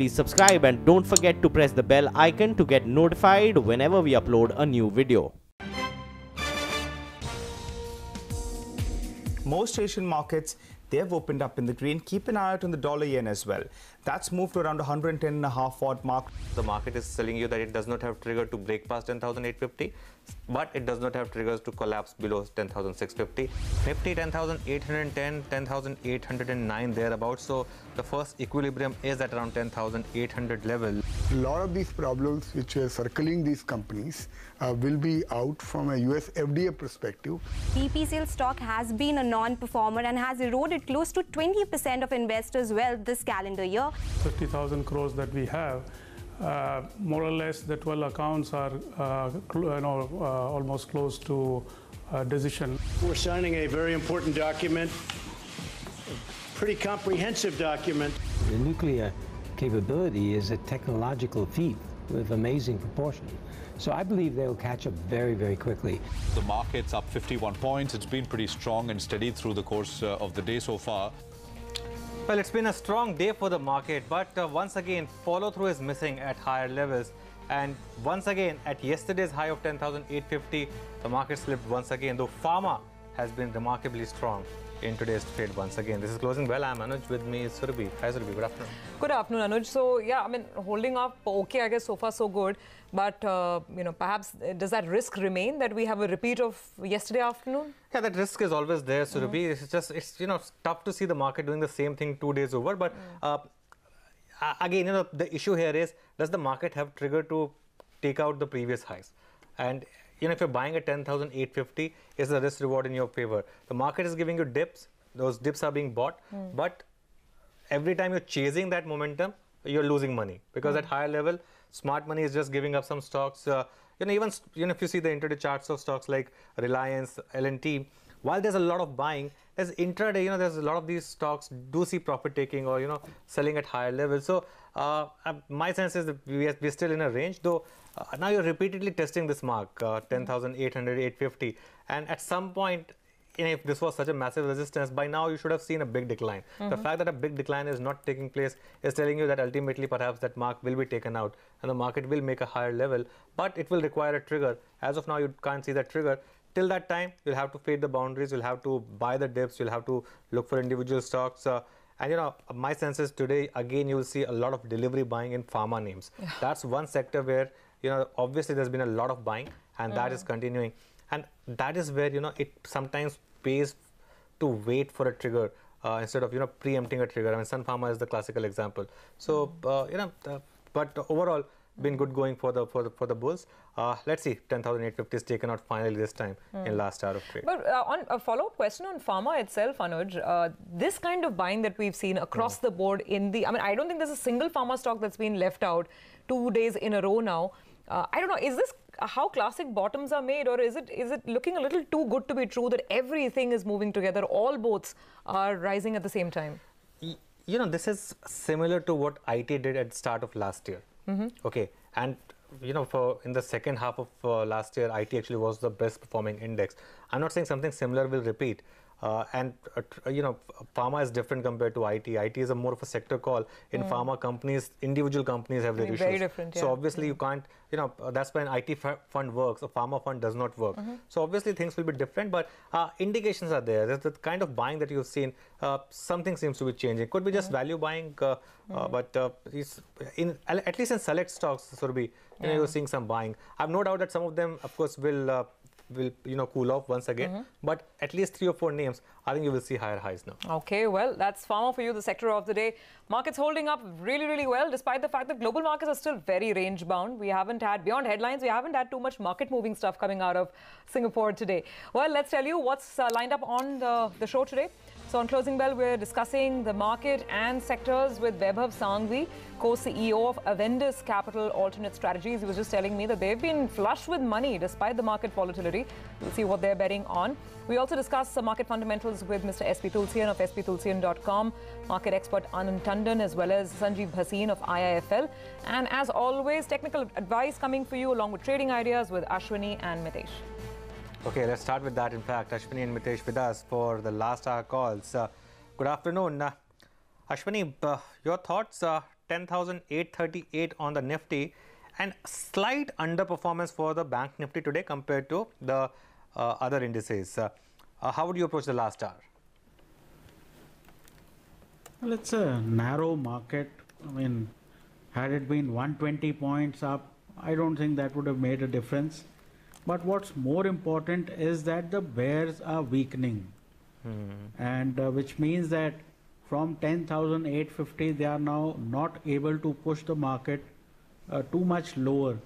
please subscribe and don't forget to press the bell icon to get notified whenever we upload a new video. Most Asian markets, they have opened up in the green. Keep an eye out on the dollar yen as well. That's moved to around 110.5 odd mark. The market is telling you that it does not have trigger to break past 10,850, but it does not have triggers to collapse below 10,650. Nifty 10,810, 10,809 thereabouts. So the first equilibrium is at around 10,800 level. A lot of these problems which are circling these companies will be out from a US FDA perspective. PPCL stock has been a non-performer and has eroded close to 20% of investors' wealth this calendar year. 50,000 crores that we have, more or less the 12 accounts are almost close to decision. We're signing a very important document, a pretty comprehensive document. The nuclear capability is a technological feat with amazing proportion. So I believe they will catch up very, very quickly. The market's up 51 points. It's been pretty strong and steady through the course of the day so far. Well, it's been a strong day for the market, but once again, follow-through is missing at higher levels. And once again, at yesterday's high of 10,850, the market slipped once again, though Pharma has been remarkably strong in today's trade once again. This is closing well. I'm Anuj. With me is Surabhi. Hi, Surabhi. Good afternoon. Good afternoon, Anuj. So, yeah, I mean, holding up, okay, I guess so far so good. But, perhaps does that risk remain that we have a repeat of yesterday afternoon? Yeah, that risk is always there, Surabhi. It's tough to see the market doing the same thing 2 days over. But again, the issue here is, does the market have trigger to take out the previous highs? And if you're buying at 10,850, is the risk reward in your favor? The market is giving you dips. Those dips are being bought. But every time you're chasing that momentum, you're losing money. Because at higher level, smart money is just giving up some stocks. Even if you see the intraday charts of stocks like Reliance, L&T, while there's a lot of buying, there's intraday, there's a lot of these stocks do see profit taking or, selling at higher levels. So my sense is that we're still in a range, though now you're repeatedly testing this mark, 10,800, 850. And at some point, if this was such a massive resistance, by now you should have seen a big decline. The fact that a big decline is not taking place is telling you that ultimately perhaps that mark will be taken out and the market will make a higher level, but it will require a trigger. As of now, you can't see that trigger. Till that time, you'll have to fade the boundaries, you'll have to buy the dips, you'll have to look for individual stocks. And my sense is today, again, you will see a lot of delivery buying in pharma names. Yeah. That's one sector where, obviously there's been a lot of buying and that is continuing. And that is where, it sometimes pays to wait for a trigger instead of, preempting a trigger. I mean, Sun Pharma is the classical example. So, but overall, been good going for the bulls. Let's see, 10,850 is taken out finally this time in last hour of trade. But on a follow-up question on pharma itself, Anuj, this kind of buying that we've seen across the board I don't think there's a single pharma stock that's been left out 2 days in a row now. I don't know, is this how classic bottoms are made, or is it looking a little too good to be true that everything is moving together, all boats are rising at the same time? This is similar to what IT did at the start of last year. Okay, and in the second half of last year, IT actually was the best performing index. I'm not saying something similar will repeat. Pharma is different compared to IT. IT is more of a sector call. In pharma companies, individual companies have their issues. Very different, yeah. So obviously you can't, that's when IT fund works, a pharma fund does not work. So obviously things will be different, but indications are there. There's the kind of buying that you've seen, something seems to be changing. Could be just value buying, but at least in select stocks, Surabhi, you're seeing some buying. I have no doubt that some of them, of course, will cool off once again. But at least 3 or 4 names, I think you will see higher highs now. Okay, well, that's pharma for you, the sector of the day. Markets holding up really, really well, despite the fact that global markets are still very range bound. We haven't had, beyond headlines, we haven't had too much market moving stuff coming out of Singapore today. Well, let's tell you what's lined up on the show today. So on Closing Bell, we're discussing the market and sectors with Vaibhav Sanghvi, co-CEO of Avendus Capital Alternate Strategies. He was just telling me that they've been flush with money despite the market volatility. We'll see what they're betting on. We also discuss some market fundamentals with Mr. SP Tulsian of sptulsian.com, market expert Anand Tandon, as well as Sanjeev Bhasin of IIFL. And as always, technical advice coming for you along with trading ideas with Ashwani and Mitesh. Okay, let's start with that. In fact, Ashwani and Mitesh with us for the last hour calls. Good afternoon. Ashwani, your thoughts? 10,838 on the Nifty, and slight underperformance for the Bank Nifty today compared to the other indices. How would you approach the last hour? Well, it's a narrow market. I mean, had it been 120 points up, I don't think that would have made a difference. But what's more important is that the bears are weakening. And which means that from 10,850, they are now not able to push the market too much lower.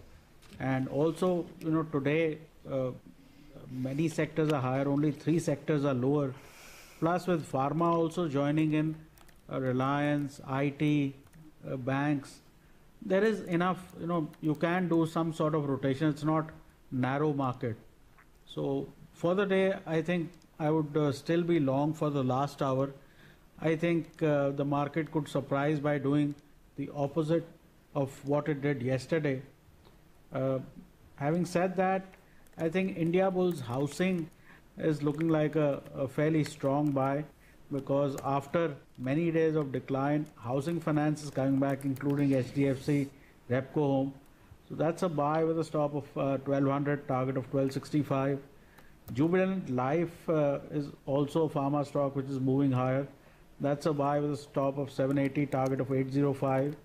And also, you know, today, many sectors are higher, only 3 sectors are lower. Plus with pharma also joining in, Reliance, IT, banks, there is enough, you know, you can do some sort of rotation. It's not narrow market. So for the day, I think I would still be long for the last hour. I think the market could surprise by doing the opposite of what it did yesterday. Having said that, I think India Bulls housing is looking like a fairly strong buy, because after many days of decline, housing finance is coming back, including HDFC, Repco Home. So that's a buy with a stop of 1200, target of 1265. Jubilant Life is also a pharma stock which is moving higher. That's a buy with a stop of 780, target of 805.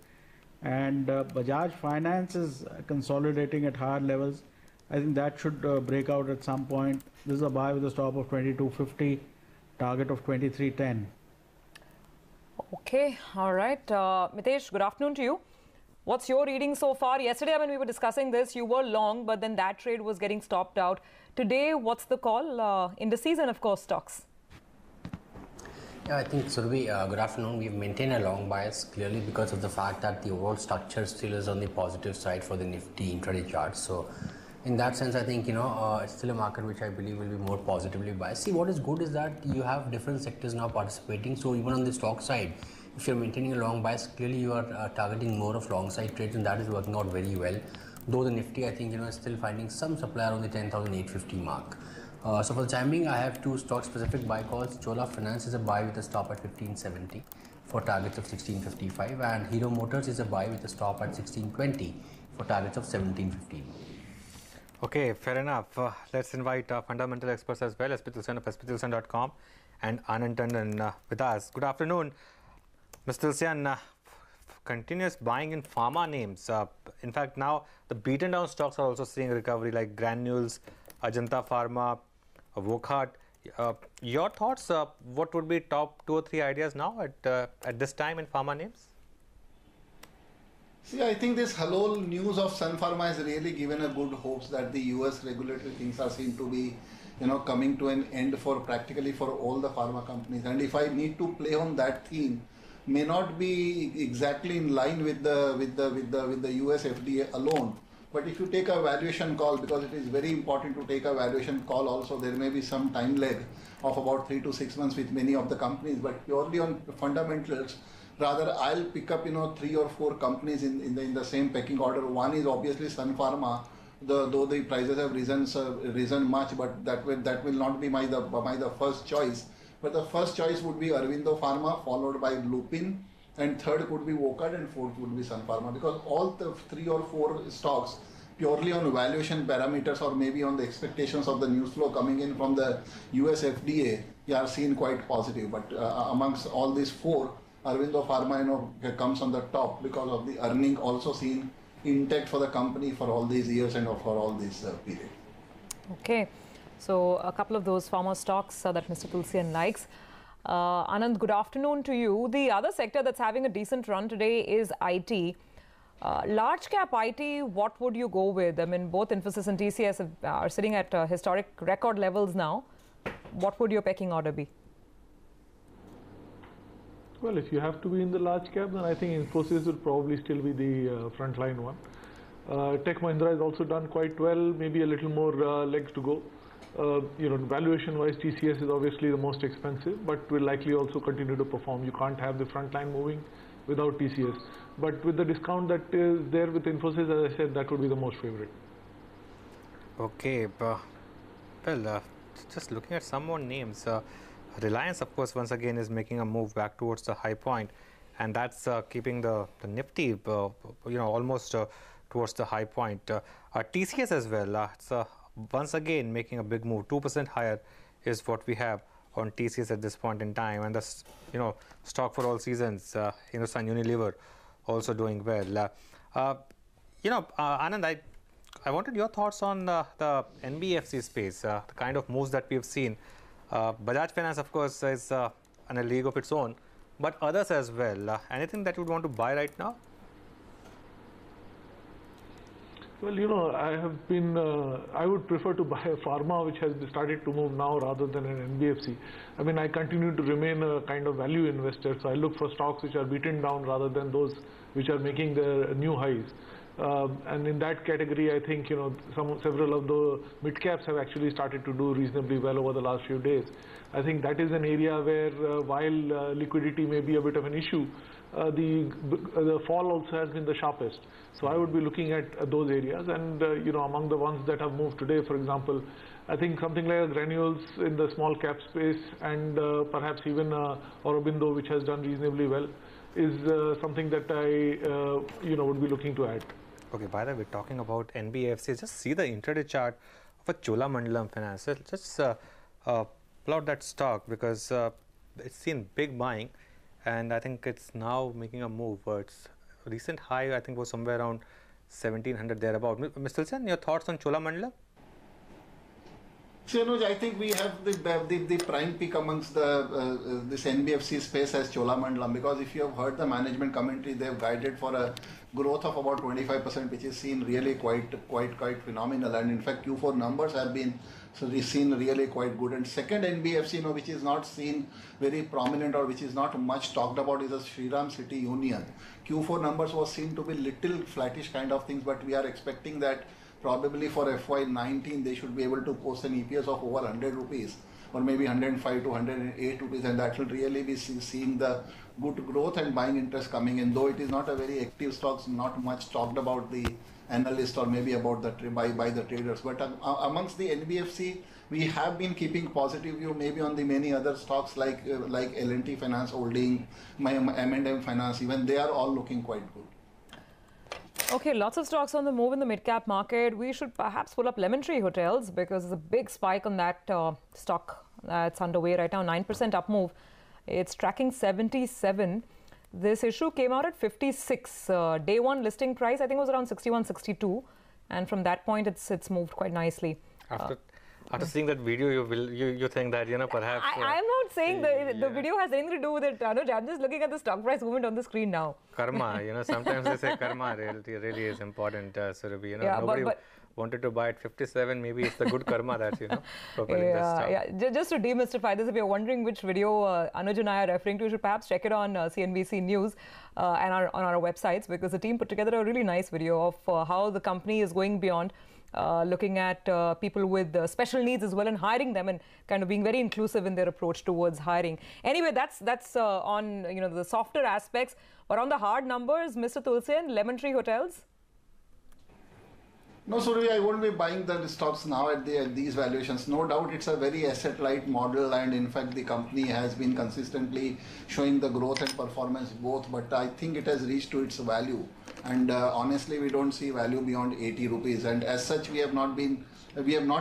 And Bajaj Finance is consolidating at higher levels. I think that should break out at some point. This is a buy with a stop of 2250, target of 2310. Okay, all right. Mitesh, good afternoon to you. What's your reading so far? Yesterday, when we were discussing this, you were long, but then that trade was getting stopped out. Today, what's the call? Indices and, of course, stocks. Yeah, I think, Surabhi, good afternoon. We've maintained a long bias clearly because of the fact that the overall structure still is on the positive side for the Nifty intraday chart. So, in that sense, I think, it's still a market which I believe will be more positively biased. See, what is good is that you have different sectors now participating. So, even on the stock side, if you're maintaining a long bias, clearly you are targeting more of long side trades, and that is working out very well. Though the Nifty, I think, is still finding some supply around the 10,850 mark. So for the time being, I have 2 stock-specific buy calls. Chola Finance is a buy with a stop at 1570 for targets of 1655, and Hero Motors is a buy with a stop at 1620 for targets of 1715. Okay, fair enough. Let's invite fundamental experts as well, SP Tulsian of sptulsian.com and Anand Tandon with us. Good afternoon, Mr. Tulsian. Continuous buying in pharma names. In fact, now the beaten down stocks are also seeing recovery, like Granules, Ajanta Pharma, Wockhardt. Your thoughts? What would be top 2 or 3 ideas now at this time in pharma names? See, I think this whole news of Sun Pharma has really given a good hopes that the US regulatory things are seen to be, coming to an end for practically for all the pharma companies. And if I need to play on that theme, may not be exactly in line with the US FDA alone. But if you take a valuation call, because it is very important to take a valuation call also, there may be some time lag of about 3 to 6 months with many of the companies, but purely on fundamentals, rather I'll pick up 3 or 4 companies in the same pecking order. One is obviously Sun Pharma, though the prices have risen much, but that will not be my first choice. But the first choice would be Aurobindo Pharma, followed by Lupin, and third could be Wockhardt, and fourth would be Sun Pharma, because all the 3 or 4 stocks purely on valuation parameters or maybe on the expectations of the news flow coming in from the US FDA, are seen quite positive. But amongst all these 4, Aurobindo Pharma comes on the top because of the earning also seen intact for the company for all these years and for all this period. Okay, so a couple of those pharma stocks that Mr. Tulsian likes. Anand, good afternoon to you. The other sector that's having a decent run today is IT. Large cap IT, what would you go with? I mean, both Infosys and TCS are sitting at historic record levels now. What would your pecking order be? Well, if you have to be in the large cap, then I think Infosys will probably still be the frontline one. Tech Mahindra has also done quite well, maybe a little more legs to go. Valuation-wise, TCS is obviously the most expensive, but will likely also continue to perform. You can't have the front line moving without TCS. But with the discount that is there with Infosys, as I said, that would be the most favorite. Okay, well, just looking at some more names. Reliance, of course, once again is making a move back towards the high point. and that's keeping the Nifty, almost towards the high point. TCS as well, it's once again making a big move. 2% higher is what we have on TCS at this point in time, and the stock for all seasons, Hindustan Unilever also doing well. Anand, I wanted your thoughts on the NBFC space, the kind of moves that we have seen. Bajaj Finance, of course, is in a league of its own, but others as well. Anything that you would want to buy right now? Well, I would prefer to buy a pharma which has started to move now rather than an NBFC. I mean, I continue to remain a kind of value investor, so I look for stocks which are beaten down rather than those which are making their new highs. And in that category, I think, several of the mid caps have actually started to do reasonably well over the last few days. I think that is an area where, while liquidity may be a bit of an issue, the fall also has been the sharpest. So I would be looking at those areas, and among the ones that have moved today, for example, I think something like Granules in the small cap space, and perhaps even Aurobindo, which has done reasonably well, is something that I would be looking to add. Okay, by the way, talking about NBFCs, just see the intraday chart of a Cholamandalam Finance. Just pull out that stock, because it's seen big buying, and I think it's now making a move. Its recent high, I think, was somewhere around 1700 thereabout. Mr. Tulsian, your thoughts on Cholamandalam? So, I think we have the prime pick amongst this NBFC space as Cholamandalam, because if you have heard the management commentary, they have guided for a growth of about 25%, which is seen really quite phenomenal. And in fact, Q4 numbers have been seen really quite good. And second NBFC, which is not seen very prominent or which is not much talked about, is a Shriram City Union. Q4 numbers was seen to be little flattish kind of things, but we are expecting that probably for FY19 they should be able to post an EPS of over 100 rupees, or maybe 105 to 108 rupees, and that will really be seeing the good growth and buying interest coming in. Though it is not a very active stock, not much talked about the analyst or maybe about the by the traders. But amongst the NBFC, we have been keeping positive view maybe on the many other stocks like L&T Finance Holding, M&M Finance, even they are all looking quite good. Okay, lots of stocks on the move in the mid-cap market. We should perhaps pull up Lemon Tree Hotels, because there's a big spike on that stock that's underway right now, 9% up move. It's tracking 77. This issue came out at 56. Day one listing price, I think, was around 61, 62. And from that point, it's moved quite nicely. After seeing that video, you think that, perhaps... I'm not saying the video has anything to do with it, Anuj. I'm just looking at the stock price movement on the screen now. Karma, sometimes they say karma really is important, Surabhi. Nobody wanted to buy at 57. Maybe it's the good karma that's, propelling the stock. Yeah. Just to demystify this, if you're wondering which video Anuj and I are referring to, you should perhaps check it on CNBC News and on our websites, because the team put together a really nice video of how the company is going beyond looking at people with special needs as well, and hiring them, and kind of being very inclusive in their approach towards hiring. Anyway, that's on the softer aspects, but on the hard numbers, Mr. Tulsian, Lemon Tree Hotels. No, sorry, I won't be buying the stocks now at these valuations. No doubt it's a very asset-light model, and in fact the company has been consistently showing the growth and performance both, but I think it has reached to its value. And honestly, we don't see value beyond 80 rupees. And as such, we have not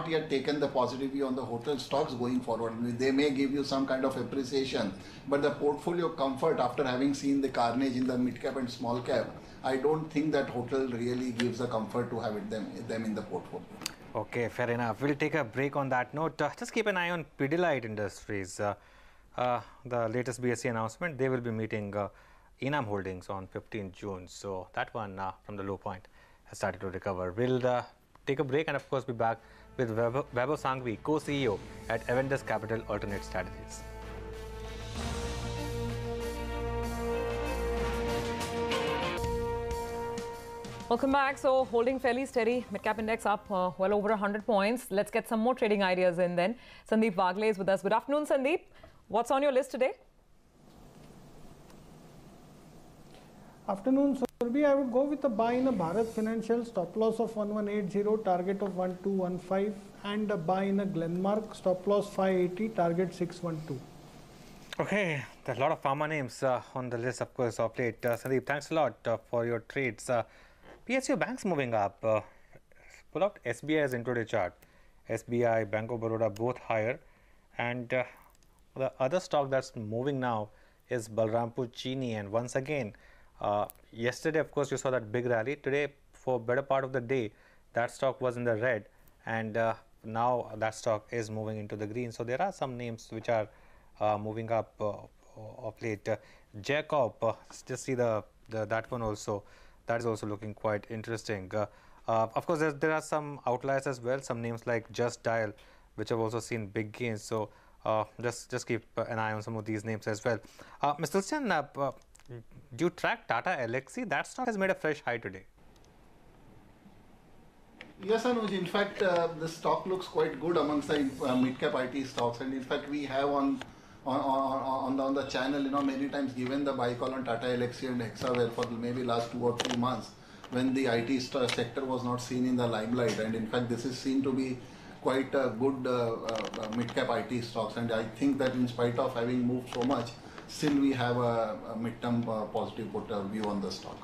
yet taken the positive view on the hotel stocks going forward. They may give you some kind of appreciation, but the portfolio comfort after having seen the carnage in the mid cap and small cap, I don't think that hotel really gives the comfort to have them in the portfolio. Okay, fair enough. We'll take a break on that note. Just keep an eye on Pidilite Industries. The latest BSE announcement, they will be meeting Enam Holdings on 15th June. So that one from the low point has started to recover. We'll take a break and of course be back with Vaibhav Sanghvi, co-CEO at Avendus Capital Alternate Strategies. Welcome back. So holding fairly steady, mid-cap index up well over 100 points. Let's get some more trading ideas in then. Sandeep Wagle is with us. Good afternoon, Sandeep. What's on your list today? Afternoon, Surabhi. I would go with a buy in a Bharat Financial, stop loss of 1180, target of 1215, and a buy in a Glenmark, stop loss 580, target 612. Okay, there are a lot of pharma names on the list, of course, of late. Sandeep, thanks a lot for your trades. PSU banks moving up. Pull out SBI as intraday chart. SBI, Bank of Baroda, both higher. And the other stock that's moving now is Balrampur Chini. And once again, yesterday, of course, you saw that big rally. Today, for better part of the day, that stock was in the red. And now that stock is moving into the green. So there are some names which are moving up of late. Jacob, just see that one also. That is also looking quite interesting. Of course, there are some outliers as well. Some names like Just Dial, which have also seen big gains. So just keep an eye on some of these names as well. Mr. Tulsian, do you track Tata Elxsi? That stock has made a fresh high today. Yes, Anuj. In fact, the stock looks quite good amongst the mid-cap IT stocks, and in fact, we have on the channel, many times given the buy call on Tata Elxsi and Hexaware for maybe last 2 or 3 months when the IT sector was not seen in the limelight, and in fact, this is seen to be quite a good mid-cap IT stocks, and I think that in spite of having moved so much, still we have a mid-term positive view on the stock.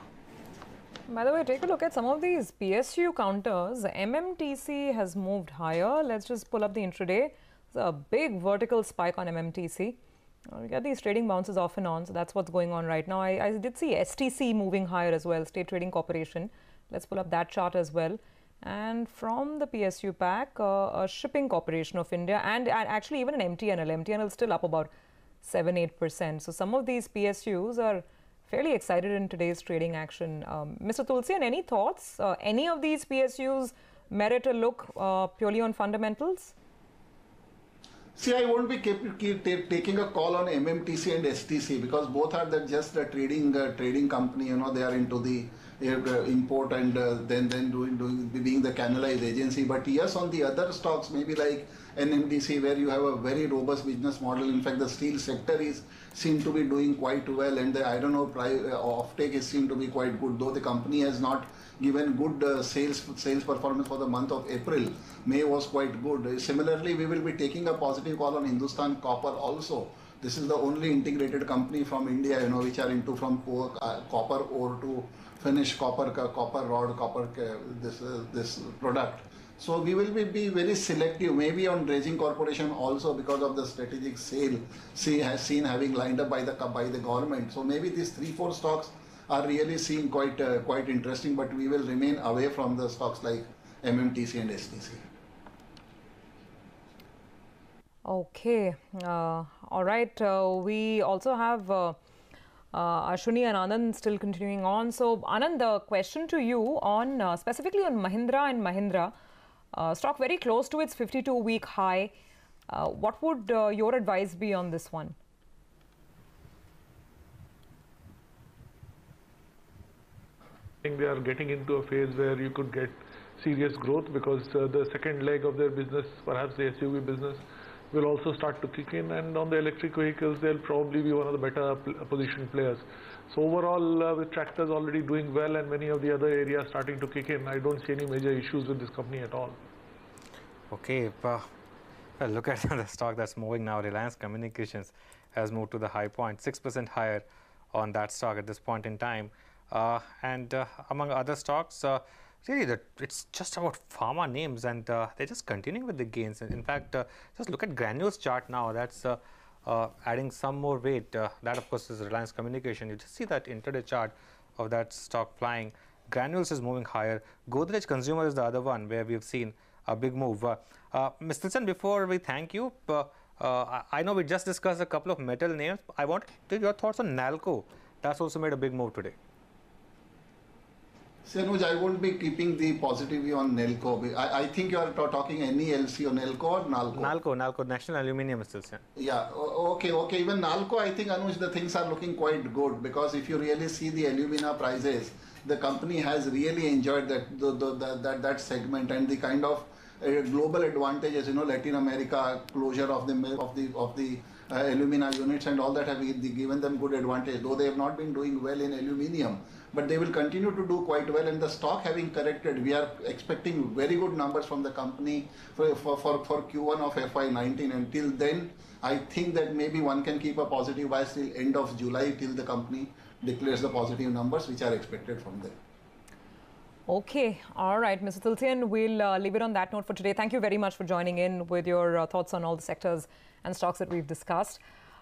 By the way, take a look at some of these PSU counters. MMTC has moved higher. Let's just pull up the intraday. There's a big vertical spike on MMTC. We get these trading bounces off and on, so that's what's going on right now. I did see STC moving higher as well, State Trading Corporation. Let's pull up that chart as well. And from the PSU pack, a Shipping Corporation of India and actually even an MTNL. MTNL is still up about 7-8%. So some of these PSUs are fairly excited in today's trading action. Mr. Tulsian, any thoughts? Any of these PSUs merit a look purely on fundamentals? See, I won't be taking a call on MMTC and STC because both are just a trading company. They are into the import and then being the canalized agency. But yes, on the other stocks, maybe like NMDC, where you have a very robust business model. In fact, the steel sector seem to be doing quite well, and the iron ore offtake is seem to be quite good. Though the company has not given good sales performance for the month of April. May was quite good. Similarly, we will be taking a positive call on Hindustan Copper also. This is the only integrated company from India, which are into from copper ore to finished copper rod, this product. So we will be very selective, maybe on Dredging Corporation also because of the strategic sale seen having lined up by the government. So maybe these 3-4 stocks are really seen quite interesting, but we will remain away from the stocks like MMTC and STC. Okay, all right. We also have Ashwani and Anand still continuing on. So Anand, the question to you on specifically on Mahindra and Mahindra, stock very close to its 52-week high. What would your advice be on this one? I think they are getting into a phase where you could get serious growth because the second leg of their business, perhaps the SUV business, will also start to kick in, and on the electric vehicles they'll probably be one of the better positioned players. So overall, with tractors already doing well and many of the other areas starting to kick in, I don't see any major issues with this company at all. Okay, well, look at the stock that's moving now. Reliance Communications has moved to the high point, 6% higher on that stock at this point in time. And among other stocks, really it's just about pharma names, and they're just continuing with the gains. In fact, just look at Granules chart now. That's adding some more weight. That of course is Reliance Communication. You just see that intraday chart of that stock flying. Granules is moving higher. Godrej Consumer is the other one where we've seen a big move. Mr. Tulsian, before we thank you, I know we just discussed a couple of metal names. I want to your thoughts on Nalco. That's also made a big move today. Anuj, I won't be keeping the positive view on Nelco. I think you are talking NELC or Nelco or Nalco? Nalco, National Aluminium, Mr. Tulsian. Yeah, okay. Even Nalco, I think, Anuj, the things are looking quite good because if you really see the alumina prices, the company has really enjoyed that segment and the kind of global advantages, Latin America, closure of the alumina units and all that have given them good advantage, though they have not been doing well in aluminium. but they will continue to do quite well. And the stock having corrected, we are expecting very good numbers from the company for Q1 of FY19. Until then, I think that maybe one can keep a positive bias till end of July, till the company declares the positive numbers which are expected from them. Okay, all right, Mr. Tulsian, we'll leave it on that note for today. Thank you very much for joining in with your thoughts on all the sectors and stocks that we've discussed.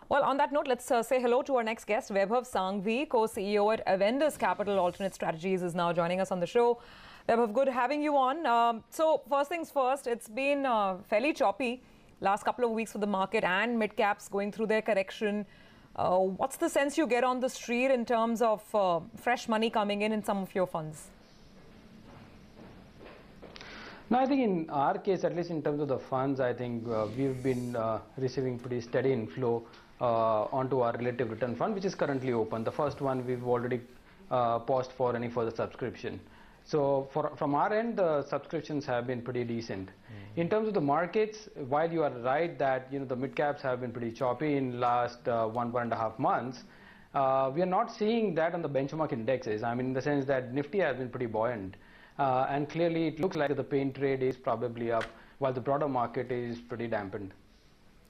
Well, on that note, let's say hello to our next guest. Vaibhav Sanghvi, co-CEO at Avendus Capital Alternate Strategies, is now joining us on the show. Vaibhav, good having you on. So first things first, it's been fairly choppy last couple of weeks for the market and mid-caps going through their correction. What's the sense you get on the street in terms of fresh money coming in some of your funds? No, I think in our case, at least in terms of the funds, I think we've been receiving pretty steady inflow onto our relative return fund, which is currently open. The first one we've already paused for any further subscription. So from our end, the subscriptions have been pretty decent. In terms of the markets, while you are right that the mid caps have been pretty choppy in last 1.5 months, we are not seeing that on the benchmark indexes. I mean, in the sense that Nifty has been pretty buoyant. And clearly it looks like the pain trade is probably up while the broader market is pretty dampened.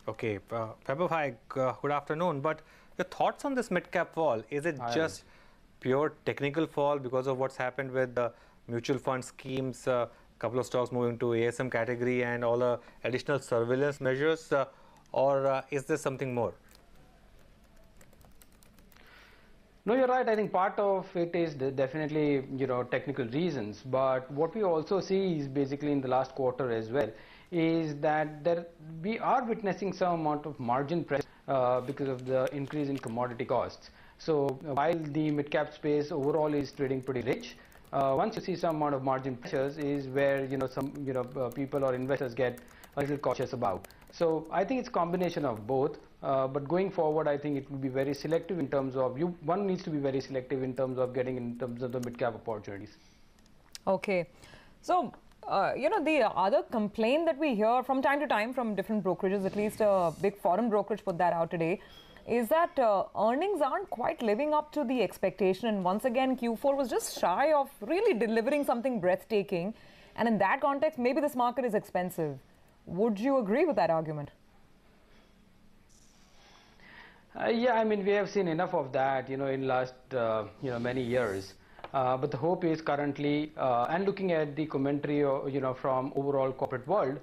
Okay, Vaibhav, hi, good afternoon. But your thoughts on this mid-cap fall, is it just pure technical fall because of what's happened with the mutual fund schemes, a couple of stocks moving to ASM category and all the additional surveillance measures, or is there something more? No, you're right. I think part of it is definitely, technical reasons. But what we also see is basically in the last quarter as well, is that we are witnessing some amount of margin pressure because of the increase in commodity costs. So while the mid-cap space overall is trading pretty rich, once you see some amount of margin pressures is where, some people or investors get a little cautious about. So I think it's a combination of both. But going forward, I think it will be very selective in terms of one needs to be very selective in terms of getting in terms of the mid-cap opportunities. Okay. So, the other complaint that we hear from time to time from different brokerages, at least a big foreign brokerage put that out today, is that earnings aren't quite living up to the expectation. And once again, Q4 was just shy of really delivering something breathtaking. And in that context, maybe this market is expensive. Would you agree with that argument? Yeah, I mean, we have seen enough of that, in last, many years. But the hope is currently, and looking at the commentary, from overall corporate world,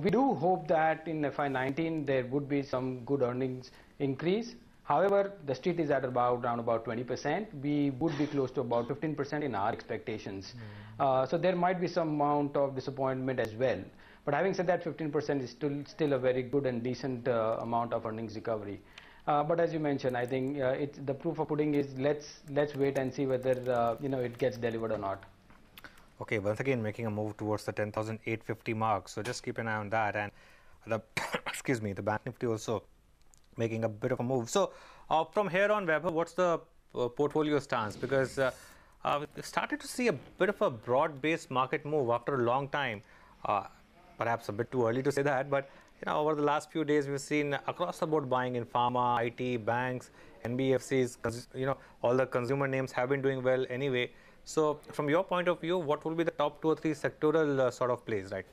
we do hope that in FY19 there would be some good earnings increase. However, the street is at around about 20%. We would be close to about 15% in our expectations. So there might be some amount of disappointment as well. But having said that, 15% is still a very good and decent amount of earnings recovery. But as you mentioned, I think the proof of pudding is let's wait and see whether it gets delivered or not. Okay, once again making a move towards the 10,850 mark. So just keep an eye on that. And the excuse me, the Bank Nifty also making a bit of a move. So from here on, Vaibhav, what's the portfolio stance? Because we started to see a bit of a broad-based market move after a long time. Perhaps a bit too early to say that, but over the last few days, we've seen across the board buying in pharma, IT, banks, NBFCs, all the consumer names have been doing well anyway. So from your point of view, what will be the top 2 or 3 sectoral sort of plays right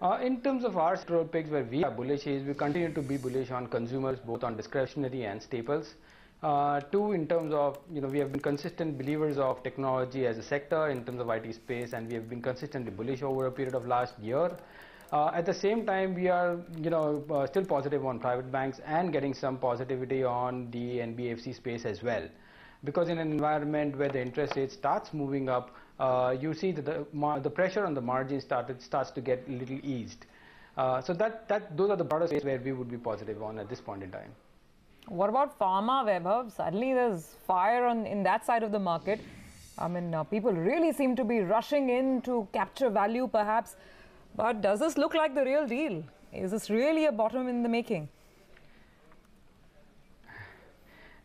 now? In terms of our sectoral picks where we are bullish is we continue to be bullish on consumers, both on discretionary and staples. 2, in terms of, we have been consistent believers of technology as a sector in terms of IT space, and we have been consistently bullish over a period of last year. At the same time, we are, still positive on private banks and getting some positivity on the NBFC space as well. Because in an environment where the interest rate starts moving up, you see that the pressure on the margin starts to get a little eased. So those are the broader spaces where we would be positive on at this point in time. What about pharma, Vaibhav? Suddenly there's fire in that side of the market. I mean, people really seem to be rushing in to capture value perhaps. But does this look like the real deal? Is this really a bottom in the making?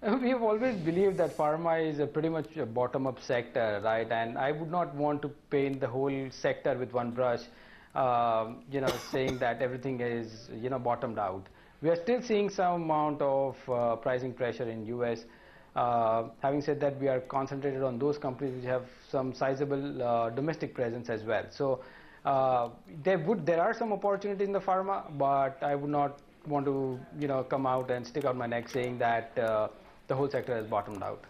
We have always believed that pharma is pretty much a bottom-up sector, right? And I would not want to paint the whole sector with one brush, saying that everything is, bottomed out. We are still seeing some amount of pricing pressure in US. Having said that, we are concentrated on those companies which have some sizable domestic presence as well. So there are some opportunities in the pharma, but I would not want to come out and stick out my neck saying that the whole sector has bottomed out.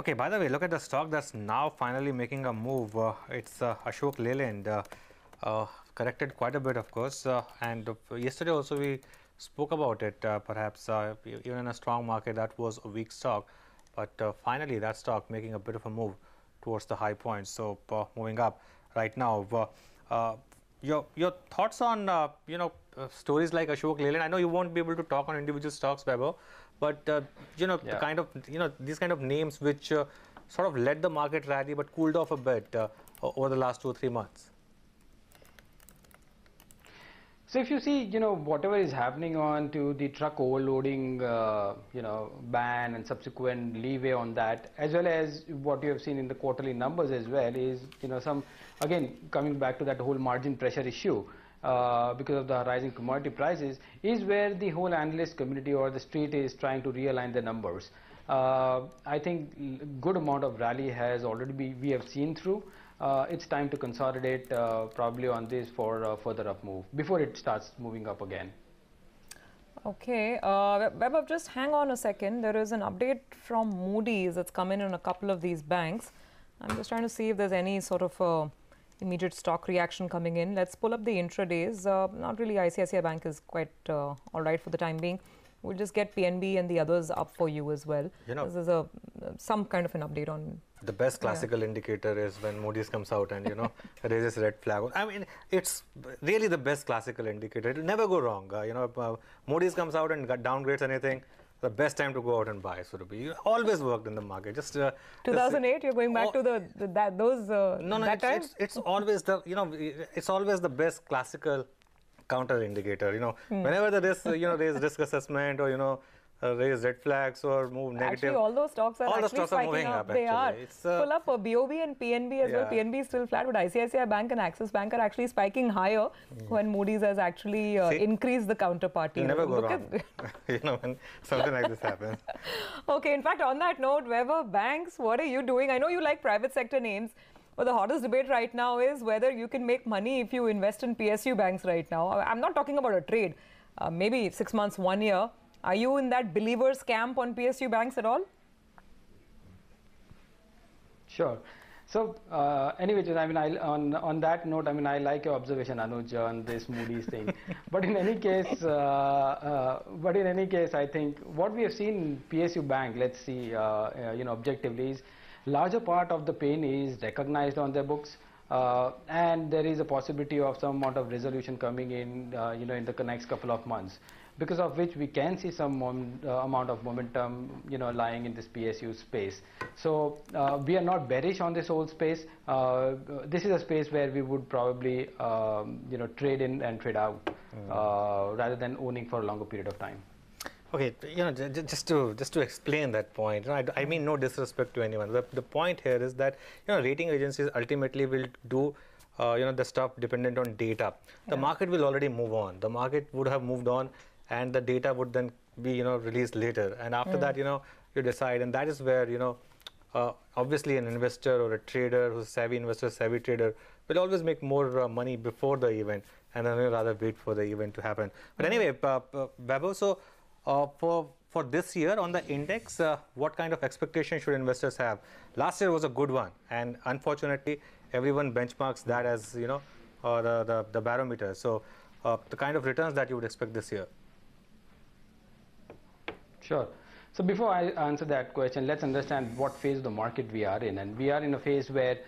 Okay, by the way, look at the stock that's now finally making a move. It's Ashok Leyland, corrected quite a bit, of course, and yesterday also we spoke about it. Perhaps even in a strong market, that was a weak stock, but finally that stock making a bit of a move towards the high points. So moving up right now. Your thoughts on stories like Ashok Leyland? I know you won't be able to talk on individual stocks, Vaibhav, but the kind of these kind of names which sort of led the market rally but cooled off a bit over the last 2 or 3 months. So if you see, whatever is happening on to the truck overloading, ban and subsequent leeway on that, as well as what you have seen in the quarterly numbers as well, is some, again coming back to that whole margin pressure issue because of the rising commodity prices, is where the whole analyst community or the street is trying to realign the numbers. I think good amount of rally has already we have seen through. It's time to consolidate probably on this for further up move before it starts moving up again. Okay, Vaibhav, just hang on a second. There is an update from Moody's that's come in on a couple of these banks. I'm just trying to see if there's any sort of immediate stock reaction coming in. Let's pull up the intradays. Not really. ICICI Bank is quite all right for the time being. We'll just get PNB and the others up for you as well. This is some kind of an update on. The best classical indicator is when Moody's comes out and raises red flag. I mean, it's really the best classical indicator. It will never go wrong. Moody's comes out and downgrades anything. The best time to go out and buy. So you always worked in the market. Just 2008. You're going back to those. No. It's always the it's always the best classical counter indicator. Whenever there is raise risk assessment or raise red flags or move negative. Actually, all those stocks are actually spiking up. They are. Pull up for BOB and PNB as well. PNB is still flat, but ICICI Bank and Axis Bank are actually spiking higher when Moody's has actually increased the counterparty. You never go wrong. When something like this happens. Okay, in fact, on that note, Weber, banks, what are you doing? I know you like private sector names, but the hottest debate right now is whether you can make money if you invest in PSU banks right now. I'm not talking about a trade. Maybe 6 months, 1 year. Are you in that believers camp on PSU banks at all? Sure. So anyway, I mean, on that note, I mean, I like your observation, Anuj, on this Moody's thing. But in any case, I think what we have seen in PSU bank, let's see, objectively, is larger part of the pain is recognized on their books. And there is a possibility of some amount of resolution coming in, in the next couple of months, because of which we can see some amount of momentum, lying in this PSU space. So we are not bearish on this whole space. This is a space where we would probably, trade in and trade out, rather than owning for a longer period of time. Okay, just to explain that point, I mean no disrespect to anyone. The point here is that rating agencies ultimately will do the stuff dependent on data. The market will already move on. The market would have moved on, and the data would then be released later. And after that, you decide, and that is where obviously an investor or a trader who's a savvy investor, savvy trader will always make more money before the event, and then rather wait for the event to happen. But anyway, Vaibhav, so. For this year on the index, what kind of expectation should investors have? Last year was a good one, and unfortunately, everyone benchmarks that as the barometer. So, the kind of returns that you would expect this year. Sure. So before I answer that question, let's understand what phase of the market we are in, and we are in a phase where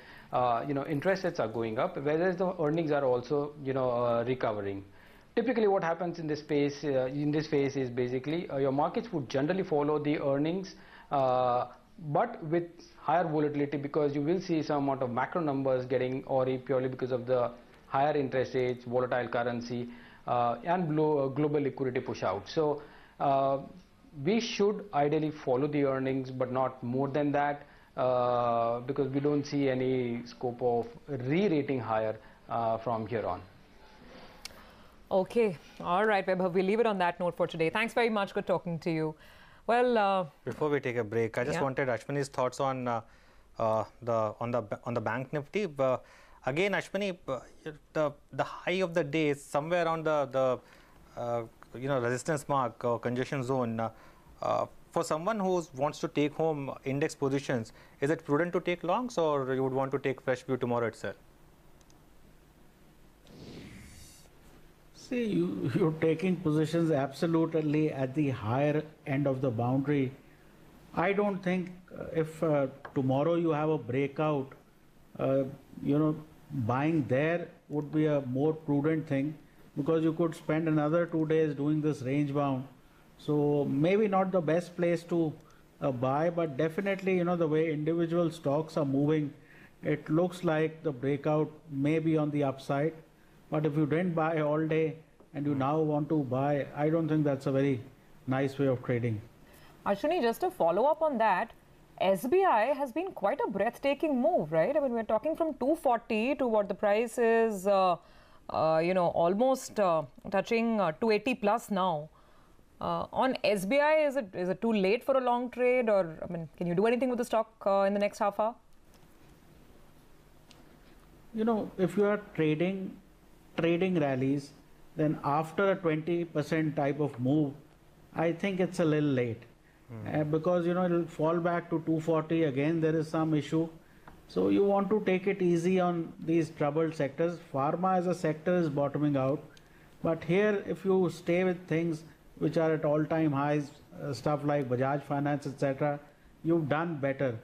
interest rates are going up, whereas the earnings are also recovering. Typically, what happens in this phase is basically your markets would generally follow the earnings, but with higher volatility, because you will see some amount of macro numbers getting awry purely because of the higher interest rates, volatile currency, and global liquidity push out. So we should ideally follow the earnings, but not more than that, because we don't see any scope of re-rating higher from here on. Okay. All right, Vaibhav. We'll leave it on that note for today. Thanks very much. Good talking to you. Well, before we take a break, I just wanted Ashwani's thoughts on the bank Nifty. Again, Ashwani, the high of the day is somewhere around the resistance mark or congestion zone. For someone who wants to take home index positions, is it prudent to take longs, or you would want to take fresh view tomorrow itself? See, you're taking positions absolutely at the higher end of the boundary. I don't think if tomorrow you have a breakout, buying there would be a more prudent thing, because you could spend another 2 days doing this range bound. So maybe not the best place to buy, but definitely, the way individual stocks are moving, it looks like the breakout may be on the upside. But if you didn't buy all day and you now want to buy, I don't think that's a very nice way of trading. Ashwani, just to follow up on that, SBI has been quite a breathtaking move, right? I mean, we're talking from 240 to what the price is, almost touching 280 plus now. On SBI, is it too late for a long trade, or I mean, can you do anything with the stock in the next half hour? If you are trading rallies, then after a 20% type of move, I think it's a little late. Because it'll fall back to 240 again. There is some issue, so you want to take it easy on these troubled sectors. Pharma as a sector is bottoming out, but here if you stay with things which are at all-time highs, stuff like Bajaj Finance, etc., you've done better.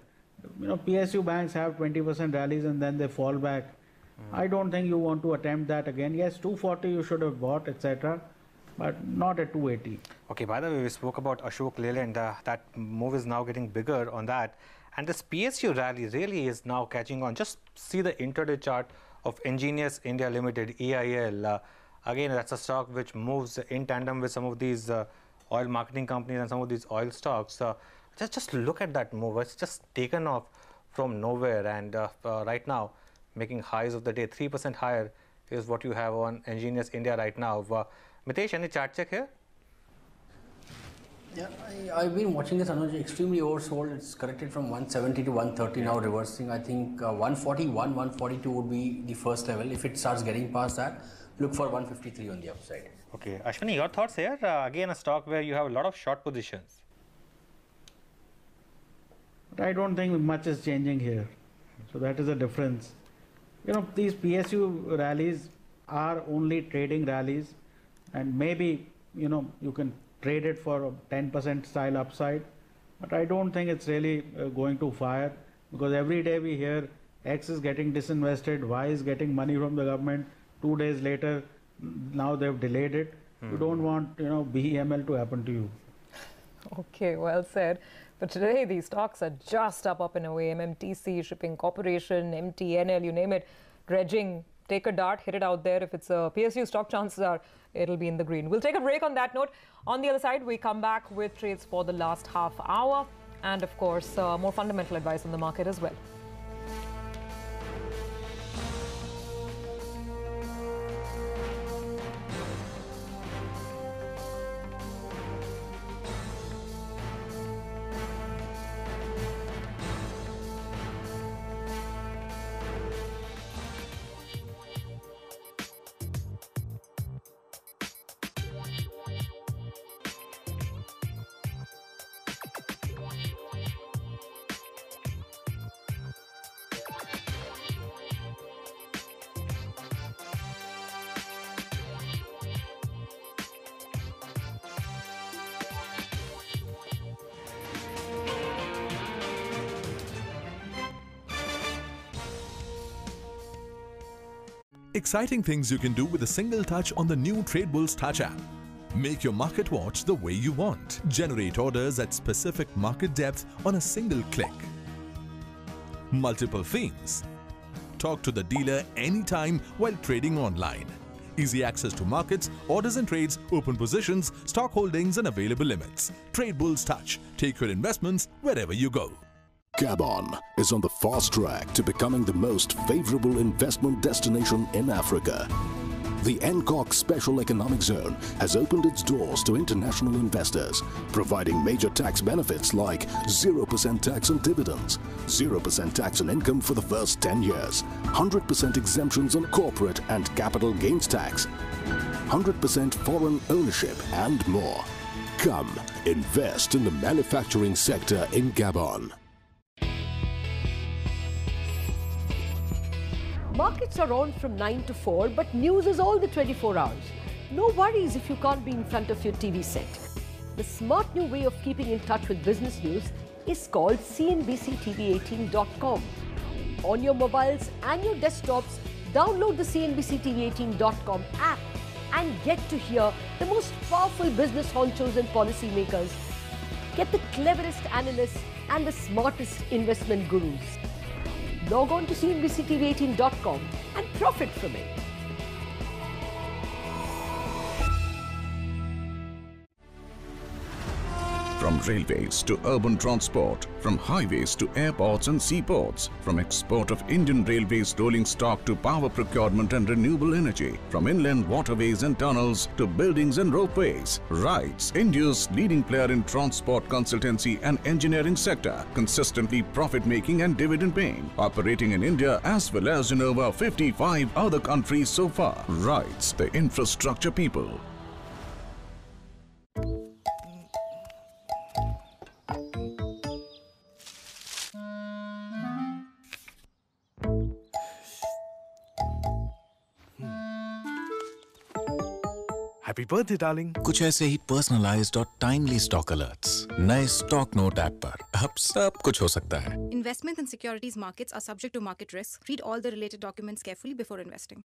PSU banks have 20% rallies and then they fall back. I don't think you want to attempt that again. Yes, 240 you should have bought, etc., but not at 280. Okay, by the way, we spoke about Ashok Leyland, that move is now getting bigger on that. And this PSU rally really is now catching on. Just see the intraday chart of Engineers India Limited, EIL. Again, that's a stock which moves in tandem with some of these oil marketing companies and some of these oil stocks. Just look at that move. It's just taken off from nowhere, and right now making highs of the day. 3% higher is what you have on Engineers India right now. Mitesh, any chart check here? Yeah, I've been watching this, Anuj, extremely oversold. It's corrected from 170 to 130, now reversing. I think 141, 142 would be the first level. If it starts getting past that, look for 153 on the upside. Okay, Ashwani, your thoughts here? Again, a stock where you have a lot of short positions. But I don't think much is changing here. So that is a difference. These PSU rallies are only trading rallies, and maybe, you can trade it for a 10% style upside, but I don't think it's really going to fire, because every day we hear X is getting disinvested, Y is getting money from the government. 2 days later, now they've delayed it. You don't want, BEML to happen to you. Okay, well said. But today, these stocks are just up in a way. MMTC, Shipping Corporation, MTNL, you name it, dredging. Take a dart, hit it out there. If it's a PSU stock, chances are it'll be in the green. We'll take a break on that note. On the other side, we come back with trades for the last half hour. And of course, more fundamental advice on the market as well. Exciting things you can do with a single touch on the new TradeBulls Touch app. Make your market watch the way you want. Generate orders at specific market depth on a single click. Multiple themes. Talk to the dealer anytime while trading online. Easy access to markets, orders and trades, open positions, stock holdings and available limits. TradeBulls Touch. Take your investments wherever you go. Gabon is on the fast track to becoming the most favorable investment destination in Africa. The NCOC Special Economic Zone has opened its doors to international investors, providing major tax benefits like 0% tax on dividends, 0% tax on income for the first 10 years, 100% exemptions on corporate and capital gains tax, 100% foreign ownership and more. Come, invest in the manufacturing sector in Gabon. Markets are on from 9 to 4, but news is all the 24 hours. No worries if you can't be in front of your TV set. The smart new way of keeping in touch with business news is called CNBC TV18.com. On your mobiles and your desktops, download the CNBC TV18.com app and get to hear the most powerful business honchos and policymakers. Get the cleverest analysts and the smartest investment gurus. Log on to CNBCTV18.com and profit from it. From railways to urban transport, from highways to airports and seaports, from export of Indian Railways rolling stock to power procurement and renewable energy, from inland waterways and tunnels to buildings and ropeways, RITES, India's leading player in transport consultancy and engineering sector, consistently profit-making and dividend-paying, operating in India as well as in over 55 other countries so far. RITES, the infrastructure people. Happy birthday darling. कुछ ऐसे ही personalised और timely stock alerts नए stock note app पर अब सब कुछ हो सकता है। Investment and securities markets are subject to market risk. Read all the related documents carefully before investing.